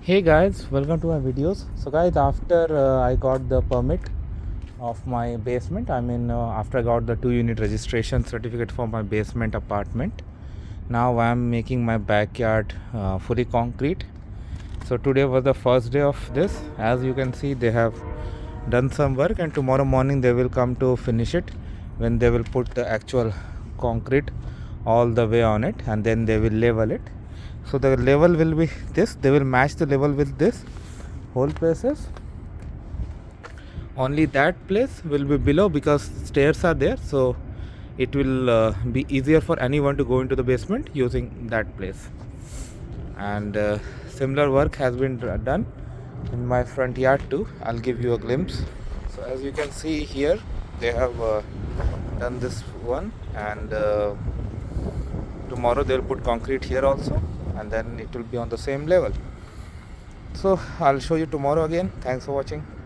Hey guys, welcome to my videos. So guys, after I got the permit of my basement, after I got the 2 unit registration certificate for my basement apartment, now I am making my backyard fully concrete. So today was the first day of this. As you can see, they have done some work, and tomorrow morning they will come to finish it, when they will put the actual concrete all the way on it, and then they will level it. So the level will be this, they will match the level with this whole places. Only that place will be below because stairs are there, so it will be easier for anyone to go into the basement using that place. And similar work has been done in my front yard too. I'll give you a glimpse. So as you can see here, they have done this one, and tomorrow they'll put concrete here also, and then it will be on the same level. So I'll show you tomorrow again. Thanks for watching.